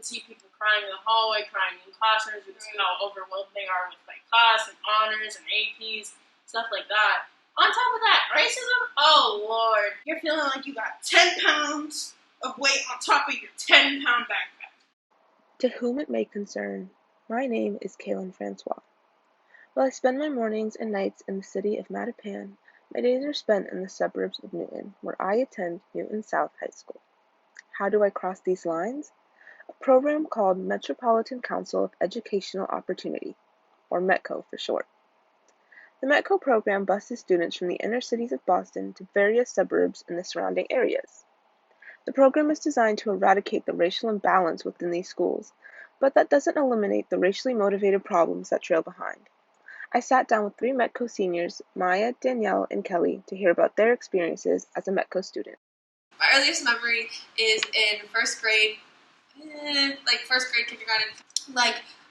can see people crying in the hallway, crying in classrooms. You can see how overwhelmed they are with like class and honors and APs, stuff like that. On top of that, racism, oh Lord. You're feeling like you got 10 pounds of weight on top of your 10-pound backpack. To whom it may concern, my name is Kaylin Francois. While I spend my mornings and nights in the city of Mattapan, my days are spent in the suburbs of Newton, where I attend Newton South High School. How do I cross these lines? A program called Metropolitan Council of Educational Opportunity, or METCO for short. The METCO program buses students from the inner cities of Boston to various suburbs in the surrounding areas. The program is designed to eradicate the racial imbalance within these schools, but that doesn't eliminate the racially motivated problems that trail behind. I sat down with 3 METCO seniors, Maya, Danielle, and Kelly, to hear about their experiences as a METCO student. My earliest memory is in first grade, kindergarten.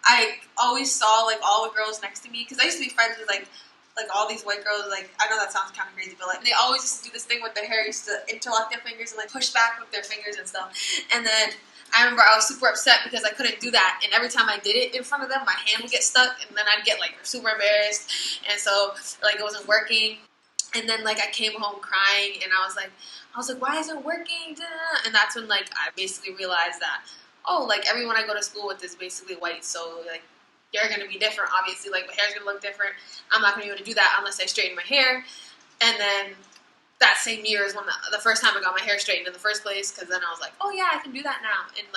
I always saw all the girls next to me because I used to be friends with all these white girls. I know that sounds kind of crazy, but they always used to do this thing with their hair. Used to interlock their fingers and push back with their fingers and stuff. And then I remember I was super upset because I couldn't do that. And every time I did it in front of them, my hand would get stuck, and then I'd get super embarrassed. And so it wasn't working. And then I came home crying, and I was like, why isn't it working? And that's when I basically realized that everyone I go to school with is basically white, so they're gonna be different. Obviously, my hair's gonna look different. I'm not gonna be able to do that unless I straighten my hair. And then that same year is when the first time I got my hair straightened in the first place, because then I was like, oh yeah, I can do that now. And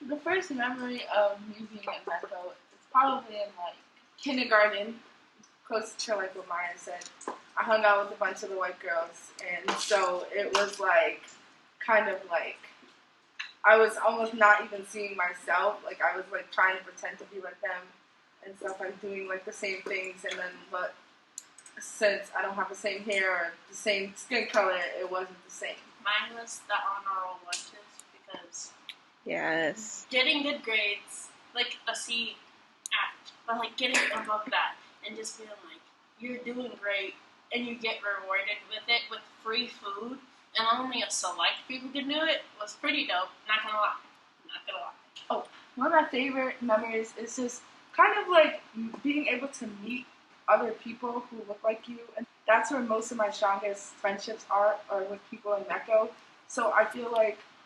The first memory of me being at METCO is probably in kindergarten, close to what Maya said. I hung out with a bunch of the white girls, and so it was I was almost not even seeing myself. I was trying to pretend to be like them and stuff, doing the same things, and then but since I don't have the same hair or the same skin color, it wasn't the same. Mine was the honor roll lunches because Yes. getting good grades, a C average, but getting above that and just feeling you're doing great and you get rewarded with it with free food and only a select people can do it was pretty dope. Not gonna lie. Oh, one of my favorite memories is just kind of being able to meet other people who look like you, and that's where most of my strongest friendships are with people in METCO. So I feel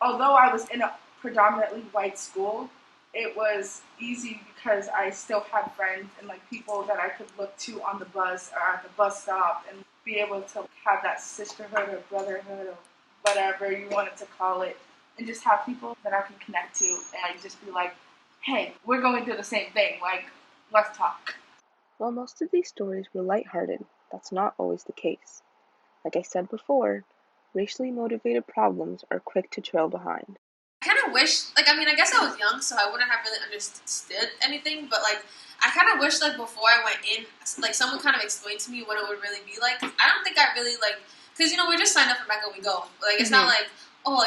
although I was in a predominantly white school, it was easy because I still had friends and people that I could look to on the bus or at the bus stop and be able to have that sisterhood or brotherhood or whatever you wanted to call it, and just have people that I can connect to and just be hey, we're going through the same thing, let's talk. While most of these stories were lighthearted, that's not always the case. Like I said before, racially motivated problems are quick to trail behind. I kind of wish, I guess I was young, so I wouldn't have really understood anything, but, I kind of wish, before I went in, someone kind of explained to me what it would really be like, because I don't think I really, because, we just signed up for METCO, we go. It's not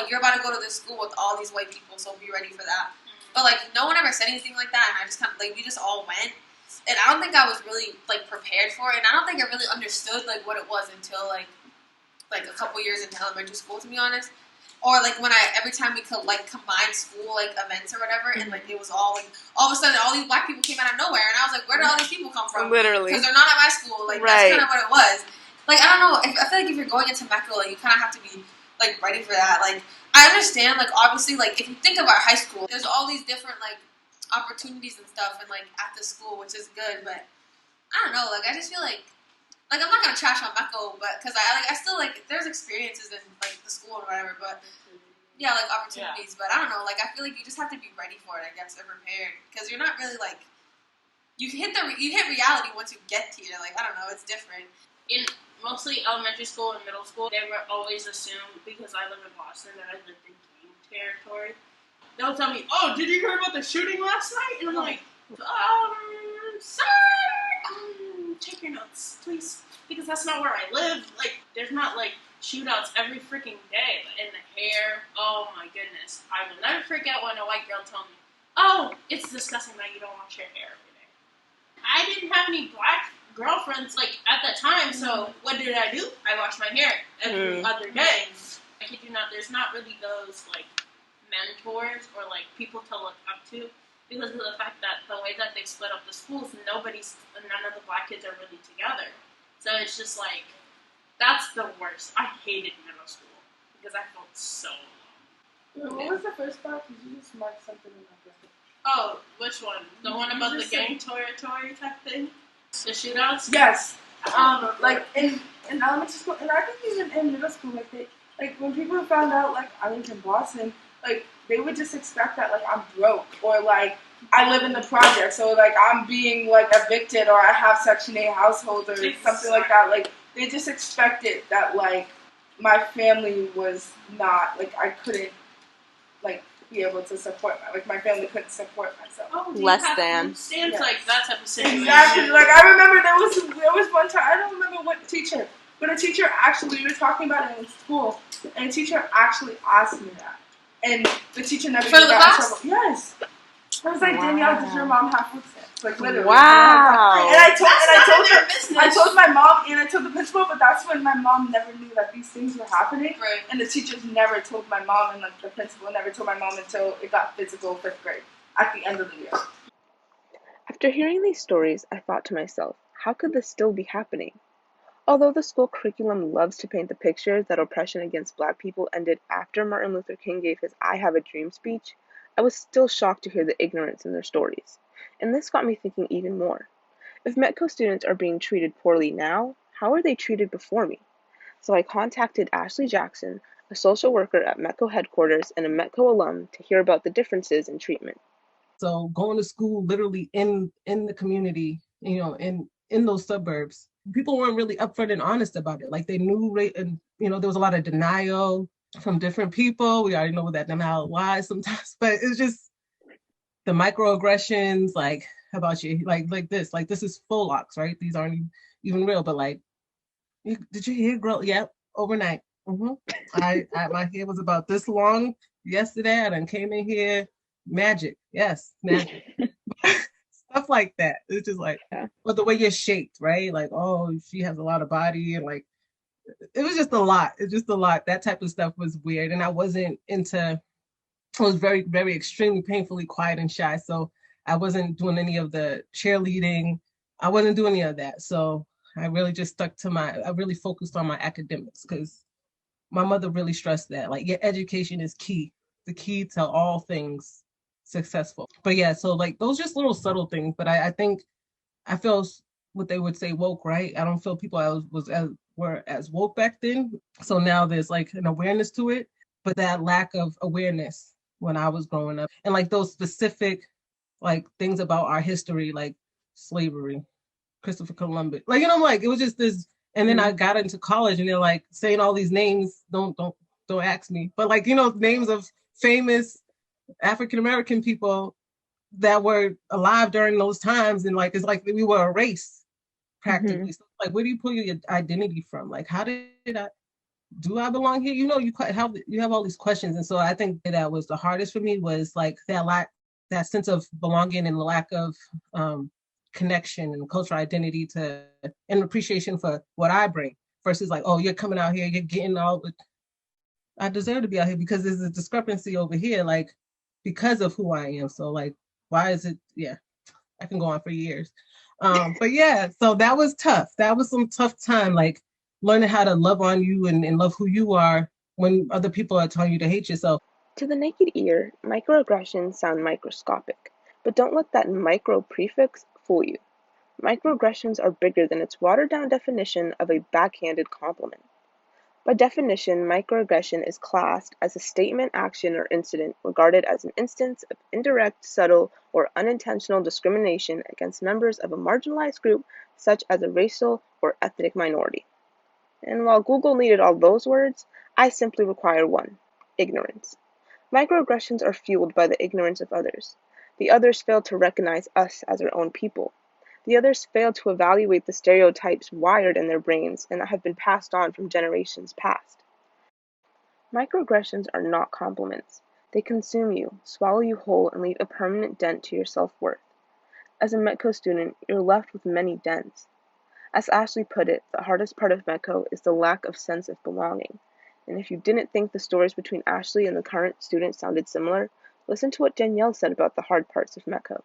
you're about to go to this school with all these white people, so be ready for that. But, no one ever said anything like that, and I just kind of, we just all went, and I don't think I was really, prepared for it, and I don't think I really understood, what it was until, a couple years into elementary school, to be honest. Or when every time we could combine school events or whatever, and it was all of a sudden all these black people came out of nowhere, and I was where did all these people come from? Literally, because they're not at my school. Right. That's kind of what it was. I don't know. I feel if you're going into METCO, you kind of have to be ready for that. I understand. Obviously, if you think about high school, there's all these different opportunities and stuff, and at the school, which is good. But I don't know. I just feel I'm not gonna trash on METCO, but because I still there's experiences in the school or whatever, but yeah, opportunities. Yeah. But I don't know, I feel you just have to be ready for it, I guess, or prepared, because you're not really you hit reality once you get here. I don't know, it's different. In mostly elementary school and middle school, they were always assumed, because I live in Boston, that I lived in gang territory. They'll tell me, "Oh, did you hear about the shooting last night?" And I'm sir. Take your notes, please, because that's not where I live. There's not shootouts every freaking day. But in the hair, oh my goodness, I will never forget when a white girl told me, "Oh, it's disgusting that you don't wash your hair every day." I didn't have any black girlfriends at the time, so what did I do? I washed my hair every other day. I kid you not, there's not really those mentors or like people to look up to because of the fact that the way that they split up the schools, none of the black kids are really together. So it's just like that's the worst. I hated middle school because I felt so alone. What was the first part? Did you just mark something in my book? Oh, which one? The one about the gang territory type thing? The shootouts? Yes. Like in elementary school, and I think even in middle school, like when people found out like I lived in Boston, like they would just expect that like I'm broke or like I live in the projects or like I'm being like evicted or I have Section 8 household or something like that. Like they just expected that like my family was not like I couldn't like be able to support my family couldn't support myself. Oh, Less than. Seems like that type of situation. Exactly. Like I remember there was one time I don't remember what teacher, but a teacher actually we were talking about it in school, and a teacher actually asked me that, and the teacher never For the got in class? trouble. Yes. I was like, Wow. Danielle, does your mom have food stamps? Like literally. Wow. And I told business. I told my mom and I told the principal, but that's when my mom never knew that these things were happening. Right. And the teachers never told my mom, and like the principal never told my mom until it got physical 5th grade at the end of the year. After hearing these stories, I thought to myself, how could this still be happening? Although the school curriculum loves to paint the picture that oppression against black people ended after Martin Luther King gave his I Have a Dream speech, I was still shocked to hear the ignorance in their stories. And this got me thinking even more. If METCO students are being treated poorly now, how were they treated before me? So I contacted Ashley Jackson, a social worker at METCO headquarters and a METCO alum, to hear about the differences in treatment. So going to school literally in the community, in those suburbs, people weren't really upfront and honest about it. Like they knew, and there was a lot of denial from different people. We already know what that denial lies sometimes, but it's just the microaggressions, like about you, like this is full locks, right? These aren't even real, but like, did your hair grow? Yep, overnight. I my hair was about this long yesterday. I then came in here. Magic, yes, magic. Stuff like that. It's just like, but the way you're shaped, right? Like, oh, she has a lot of body, and like, it was just a lot. It's just a lot. That type of stuff was weird, and I wasn't into. I was very, very extremely painfully quiet and shy, so I wasn't doing any of the cheerleading. I wasn't doing any of that. So I really just stuck to I really focused on my academics because my mother really stressed that. Like, your education is key, the key to all things successful. But yeah, so like those just little subtle things. But I think I feel what they would say woke, right? I don't feel people were as woke back then. So now there's like an awareness to it, but that lack of awareness when I was growing up, and like those specific like things about our history, like slavery, Christopher Columbus, like like it was just this. And then I got into college, and they're like saying all these names. Don't ask me, but like names of famous African American people that were alive during those times, and like it's like we were a race practically. So like, where do you pull your identity from? Like, how did I? Do I belong here? You have all these questions, and so I think that was the hardest for me was like that sense of belonging and the lack of connection and cultural identity and appreciation for what I bring versus like, oh, you're coming out here, you're getting all the. I deserve to be out here because there's a discrepancy over here, like because of who I am. So like, why is it? Yeah, I can go on for years. But yeah, so that was tough. That was some tough time, like learning how to love on you and love who you are when other people are telling you to hate yourself. To the naked ear, microaggressions sound microscopic, but don't let that micro prefix fool you. Microaggressions are bigger than its watered-down definition of a backhanded compliment. By definition, microaggression is classed as a statement, action, or incident regarded as an instance of indirect, subtle, or unintentional discrimination against members of a marginalized group, such as a racial or ethnic minority. And while Google needed all those words, I simply require one: ignorance. Microaggressions are fueled by the ignorance of others. The others fail to recognize us as our own people. The others fail to evaluate the stereotypes wired in their brains and that have been passed on from generations past. Microaggressions are not compliments. They consume you, swallow you whole, and leave a permanent dent to your self-worth. As a METCO student, you're left with many dents. As Ashley put it, the hardest part of METCO is the lack of sense of belonging. And if you didn't think the stories between Ashley and the current student sounded similar, listen to what Danielle said about the hard parts of METCO.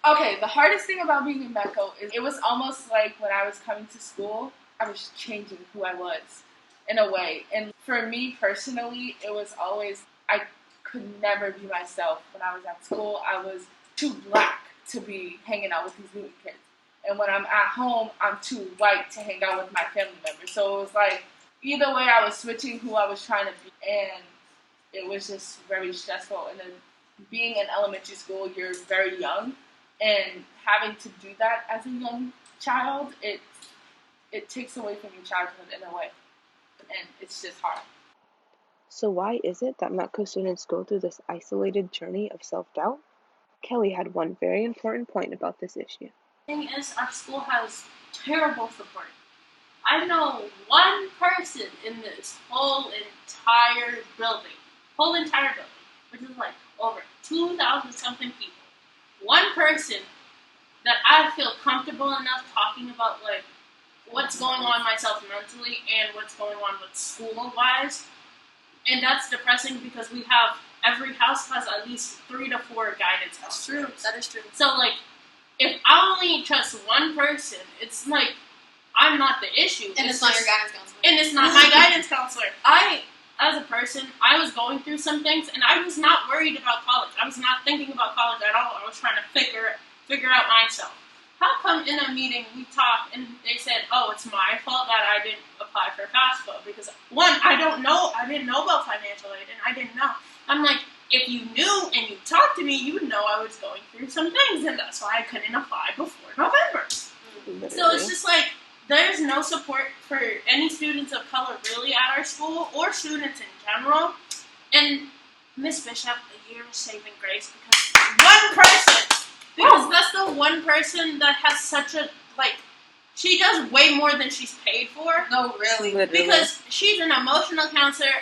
Okay, the hardest thing about being in METCO is it was almost like when I was coming to school, I was changing who I was in a way. And for me personally, it was always, I could never be myself when I was at school. I was too black to be hanging out with these new kids. And when I'm at home, I'm too white to hang out with my family members. So it was like, either way, I was switching who I was trying to be. And it was just very stressful. And then being in elementary school, you're very young. And having to do that as a young child, it takes away from your childhood in a way. And it's just hard. So why is it that METCO students go through this isolated journey of self-doubt? Kelly had one very important point about this issue. The thing is, our school has terrible support. I know one person in this whole entire building, which is like over 2,000 something people. One person that I feel comfortable enough talking about, like, what's going on myself mentally and what's going on with school-wise. And that's depressing because every house has at least 3 to 4 guidance counselors. True. That is true. So, like, if I only trust one person, it's like, I'm not the issue. And it's not your guidance counselor. And it's not my guidance counselor. As a person, I was going through some things, and I was not worried about college. I was not thinking about college at all. I was trying to figure out myself. How come in a meeting we talked and they said, "Oh, it's my fault that I didn't apply for FAFSA because one, I didn't know about financial aid, and I didn't know." I'm like, if you knew and you talked to me, you would know I was going through some things, and that's why I couldn't apply before November. Literally. So it's just like, there's no support for any students of color really at our school or students in general. And Miss Bishop, a year of saving grace because that's the one person that has such a, like, she does way more than she's paid for. No, really. Literally. Because she's an emotional counselor,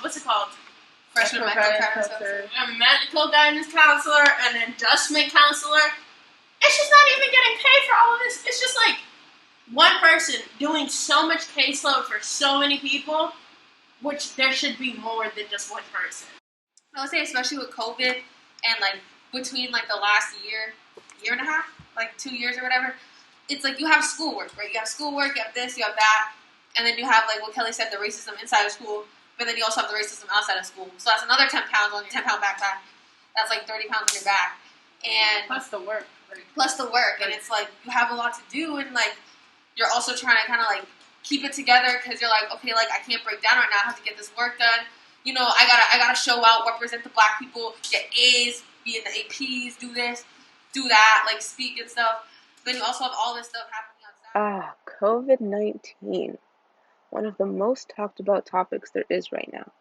what's it called? Freshman medical counselor. A medical guidance counselor, an adjustment counselor. And she's not even getting paid for all of this. It's just like, one person doing so much caseload for so many people, which there should be more than just one person. I would say, especially with COVID and like between like the last year and a half, like 2 years or whatever, it's like you have schoolwork, right? You have schoolwork, you have this, you have that, and then you have, like what Kelly said, the racism inside of school, but then you also have the racism outside of school. So that's another 10 pounds on your 10-pound backpack. That's like 30 pounds on your back. And Plus the work. And it's like you have a lot to do, and like you're also trying to kind of like keep it together because you're like, okay, like I can't break down right now. I have to get this work done. You know, I gotta show out, represent the black people, get A's, be in the APs, do this, do that, like speak and stuff. Then you also have all this stuff happening outside. COVID-19. One of the most talked about topics there is right now.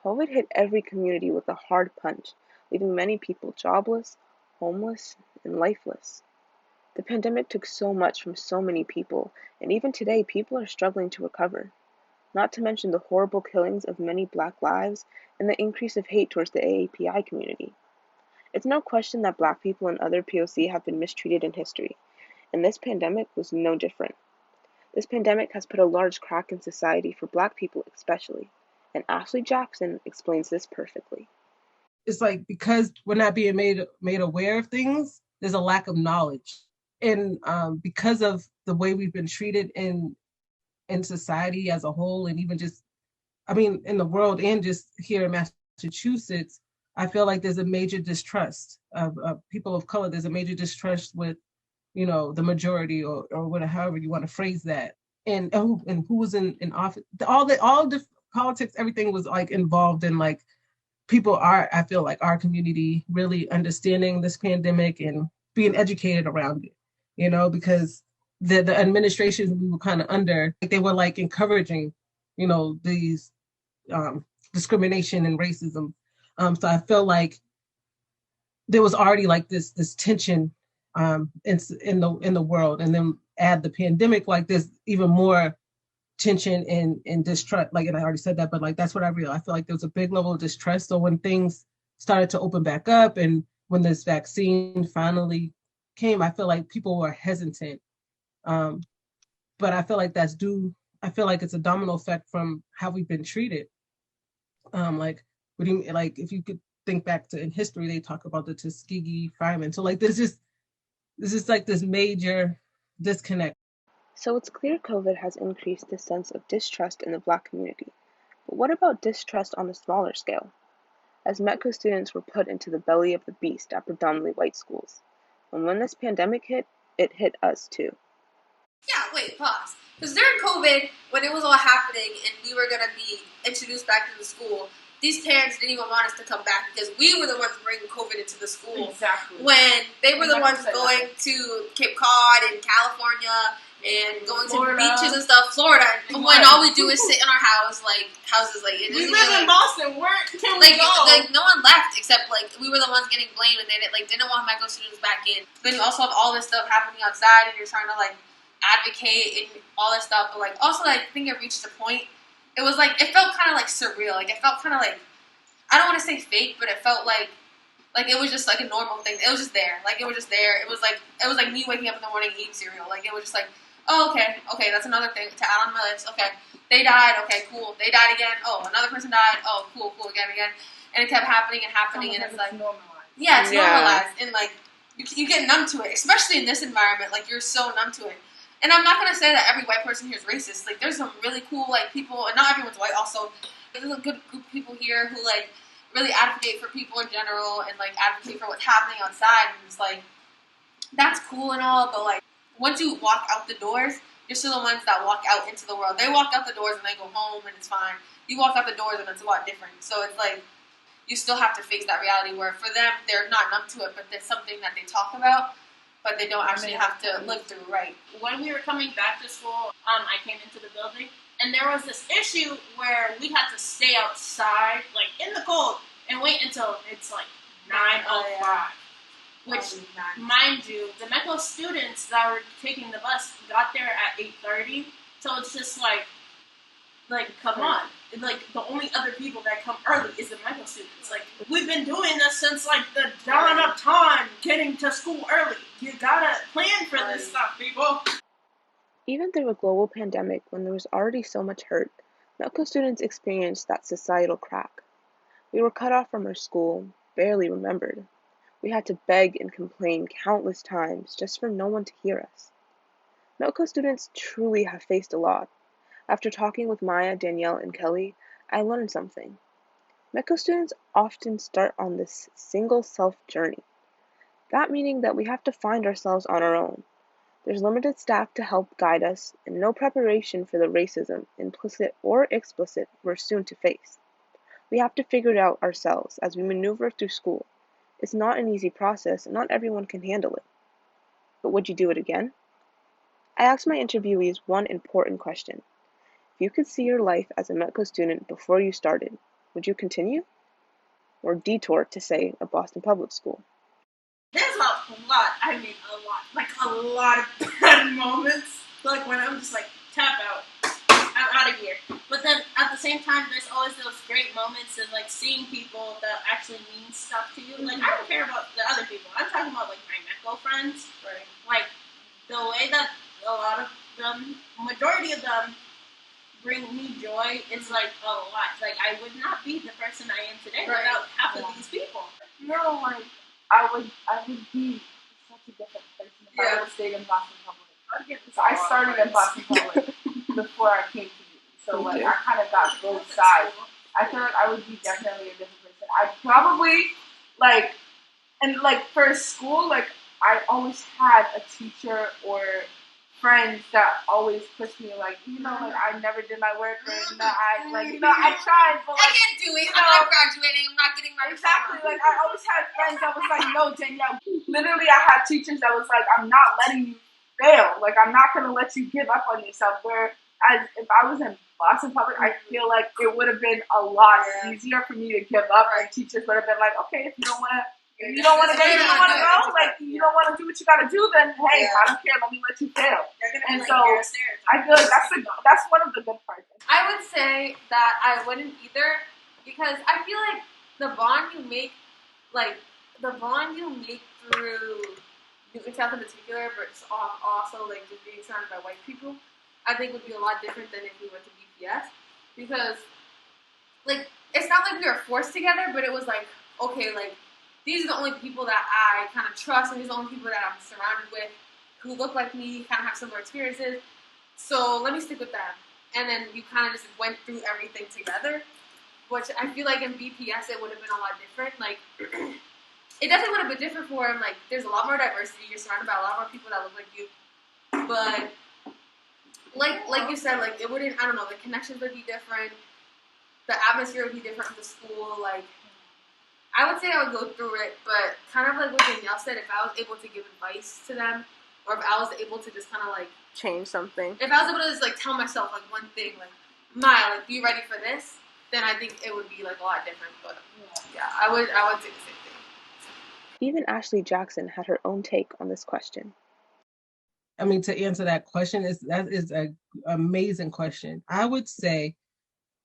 COVID hit every community with a hard punch, leaving many people jobless, homeless, and lifeless. The pandemic took so much from so many people, and even today people are struggling to recover. Not to mention the horrible killings of many Black lives and the increase of hate towards the AAPI community. It's no question that Black people and other POC have been mistreated in history, and this pandemic was no different. This pandemic has put a large crack in society for Black people especially, and Ashley Jackson explains this perfectly. It's like, because we're not being made aware of things, there's a lack of knowledge. And because of the way we've been treated in society as a whole, and even just, in the world and just here in Massachusetts, I feel like there's a major distrust of people of color. There's a major distrust with, the majority or whatever, however you want to phrase that. And who was in office. All the politics, everything was like involved in, like, people are, I feel like, our community really understanding this pandemic and being educated around it, because the administrations we were kind of under, like, they were like encouraging, these discrimination and racism. So I feel like there was already like this tension in the world, and then add the pandemic, like there's even more tension and distrust. Like, and I already said that, but like that's what I realized. I feel like there was a big level of distrust. So when things started to open back up, and when this vaccine finally came, I feel like people were hesitant. But I feel like that's due. I feel like it's a domino effect from how we've been treated. Like, what do you like? If you could think back to in history, they talk about the Tuskegee firemen. So like, this is like this major disconnect. So it's clear COVID has increased the sense of distrust in the Black community. But what about distrust on a smaller scale? As METCO students were put into the belly of the beast at predominantly white schools. And when this pandemic hit, it hit us too. Yeah, wait, pause. Because during COVID, when it was all happening and we were going to be introduced back to the school, these parents didn't even want us to come back because we were the ones bringing COVID into the school. Exactly. When they were the ones going to Cape Cod and California and going Florida. to beaches and stuff, Florida. When all we do is sit in our houses, it We isn't live even, in Boston. Where can we like, go? like no one left except like we were the ones getting blamed and they didn't want METCO students back in. Then you also have all this stuff happening outside and you're trying to like advocate and all that stuff, but like also like, I think it reached a point. It was like it felt kind of like surreal. Like it felt kind of like, I don't want to say fake, but it felt like it was just like a normal thing. It was just there. Like it was just there. It was like me waking up in the morning and eating cereal. Like it was just like, oh okay, that's another thing to add on my list. Okay, they died. Okay, cool. They died again. Oh, another person died. Oh, cool, again, and it kept happening and happening, and it's like normalized. Yeah, it's normalized, and like you get numb to it, especially in this environment. Like you're so numb to it. And I'm not gonna say that every white person here is racist. Like there's some really cool like people, and not everyone's white. Also, there's a good group of people here who like really advocate for people in general and like advocate for what's happening outside. And it's like that's cool and all, but like once you walk out the doors, you're still the ones that walk out into the world. They walk out the doors and they go home and it's fine. You walk out the doors and it's a lot different. So it's like you still have to face that reality where for them they're not numb to it, but there's something that they talk about, but they don't actually have to live through, right? When we were coming back to school, I came into the building, and there was this issue where we had to stay outside, like in the cold, and wait until it's like 9:05. Which, mind you, the METCO students that were taking the bus got there at 8:30. So it's just like come on. Like, the only other people that come early is the METCO students. Like, we've been doing this since, like, the dawn of time, getting to school early. You gotta plan for this stuff, people. Even through a global pandemic, when there was already so much hurt, METCO students experienced that societal crack. We were cut off from our school, barely remembered. We had to beg and complain countless times just for no one to hear us. METCO students truly have faced a lot. After talking with Maya, Danielle, and Kelly, I learned something. METCO students often start on this single self journey. That meaning that we have to find ourselves on our own. There's limited staff to help guide us, and no preparation for the racism, implicit or explicit, we're soon to face. We have to figure it out ourselves as we maneuver through school. It's not an easy process, and not everyone can handle it. But would you do it again? I asked my interviewees one important question. If you could see your life as a METCO student before you started, would you continue? Or detour to, say, a Boston public school? There's a lot, like a lot of bad moments. Like when I'm just like, tap out, I'm out of here. But then at the same time, there's always those great moments of like seeing people that actually mean stuff to you. Like I don't care about the other people. I'm talking about like my METCO friends. Right. Like the way that a lot of them, majority of them, bring me joy is like a lot. Like I would not be the person I am today without half of these people. No, like I would be such a different person if I would have stayed in Boston Public. So I started in Boston Public before I came to you. So like I kind of got both sides. I feel like I would be definitely a different person. I probably for school, like I always had a teacher or friends that always pushed me, like, like I never did my work, or I tried, but like, I can't do it. I'm not graduating. I'm not getting my exactly. Like I always had friends that was like, no, Danielle. Literally, I had teachers that was like, I'm not letting you fail. Like I'm not gonna let you give up on yourself. Whereas if I was in Boston Public, I feel like it would have been a lot easier for me to give up, and teachers would have been like, okay, if you don't want to. If you don't want to go, you don't want to go. Like you don't want to do what you got to do, then hey, I don't care. Let me let you fail. And so I feel like that's one of the good parts. I would say that I wouldn't either, because I feel like the bond you make through Newton South in particular, but it's also like just being surrounded by white people. I think would be a lot different than if we went to BPS, because like it's not like we were forced together, but it was like, okay, like these are the only people that I kind of trust, and these are the only people that I'm surrounded with who look like me, kind of have similar experiences. So let me stick with them. And then you kind of just went through everything together, which I feel like in BPS it would have been a lot different. Like it definitely would have been different for him. Like there's a lot more diversity. You're surrounded by a lot more people that look like you, but like you said, like it wouldn't. I don't know. The connections would be different. The atmosphere would be different with the school. Like I would say I would go through it, but kind of like what Danielle said, if I was able to give advice to them, or if I was able to just kind of like Change something. if I was able to just like tell myself like one thing, like Maya, like be ready for this, then I think it would be like a lot different. But yeah, I would say the same thing. Even Ashley Jackson had her own take on this question. I mean, to answer that question, that is an amazing question. I would say,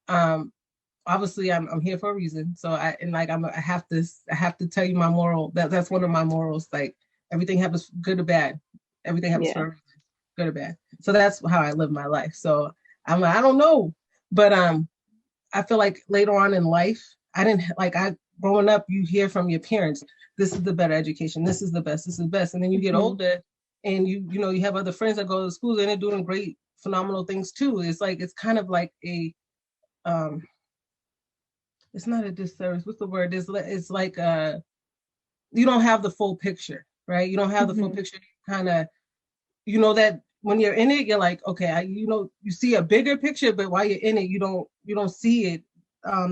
obviously, I'm here for a reason. So I have to tell you my moral. That's one of my morals. Like everything happens good or bad. Everything happens for a reason, good or bad. So that's how I live my life. So I don't know, but I feel like later on in life, growing up, you hear from your parents, this is the better education, this is the best, this is the best. And then you get older and you have other friends that go to school and they're doing great, phenomenal things too. It's kind of like a, it's not a disservice. What's the word? It's like you don't have the full picture, right? You don't have the full picture. Kind of, that when you're in it, you're like, okay, you see a bigger picture, but while you're in it, you don't see it.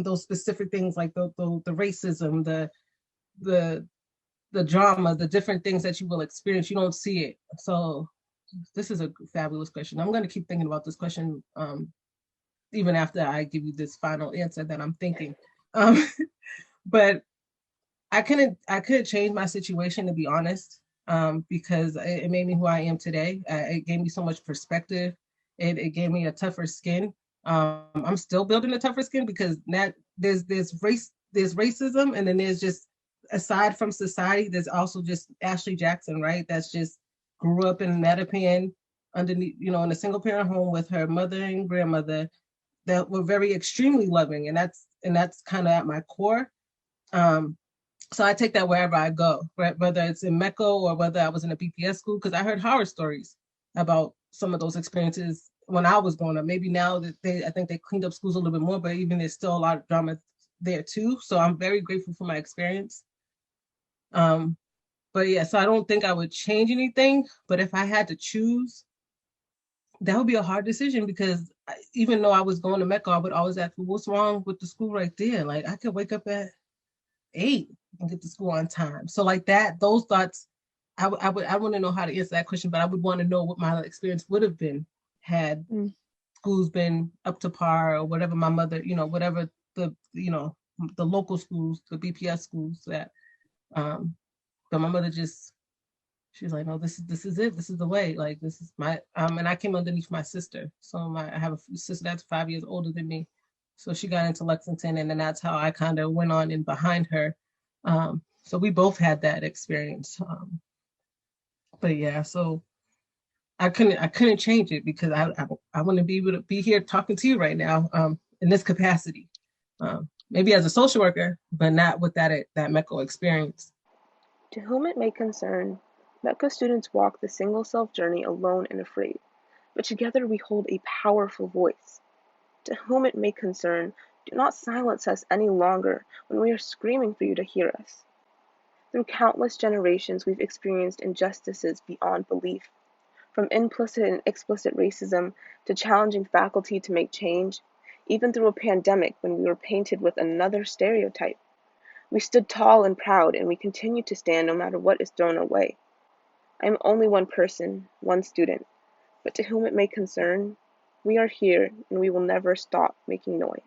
Those specific things like the racism, the drama, the different things that you will experience, you don't see it. So this is a fabulous question. I'm going to keep thinking about this question even after I give you this final answer that I'm thinking. But I couldn't change my situation, to be honest, because it made me who I am today. It gave me so much perspective. It gave me a tougher skin. I'm still building a tougher skin because there's racism, and then there's just, aside from society, there's also just Ashley Jackson, right? That's just grew up in Mattapan underneath, in a single parent home with her mother and grandmother that were very extremely loving, and that's kind of at my core. So I take that wherever I go, right? Whether it's in METCO or whether I was in a BPS school, because I heard horror stories about some of those experiences when I was growing up. Maybe now that I think they cleaned up schools a little bit more, but even there's still a lot of drama there too. So I'm very grateful for my experience. But yeah, so I don't think I would change anything. But if I had to choose, that would be a hard decision because even though I was going to METCO, I would always ask, well, what's wrong with the school right there? Like I could wake up at 8 and get to school on time. So like that, those thoughts, I wouldn't know how to answer that question, but I would want to know what my experience would have been had schools been up to par or whatever my mother, whatever the local schools, the BPS schools that, but my mother just, she was like, no, this is it. This is the way. Like, this is my, and I came underneath my sister. So I have a sister that's 5 years older than me. So she got into Lexington, and then that's how I kind of went on in behind her. So we both had that experience. But yeah, so I couldn't change it because I wouldn't be able to be here talking to you right now in this capacity. Maybe as a social worker, but not with that METCO experience. To whom it may concern, METCO students walk the single self journey alone and afraid, but together we hold a powerful voice. To whom it may concern, do not silence us any longer when we are screaming for you to hear us. Through countless generations, we've experienced injustices beyond belief, from implicit and explicit racism to challenging faculty to make change, even through a pandemic when we were painted with another stereotype. We stood tall and proud, and we continue to stand no matter what is thrown our way. I am only one person, one student, but to whom it may concern, we are here and we will never stop making noise.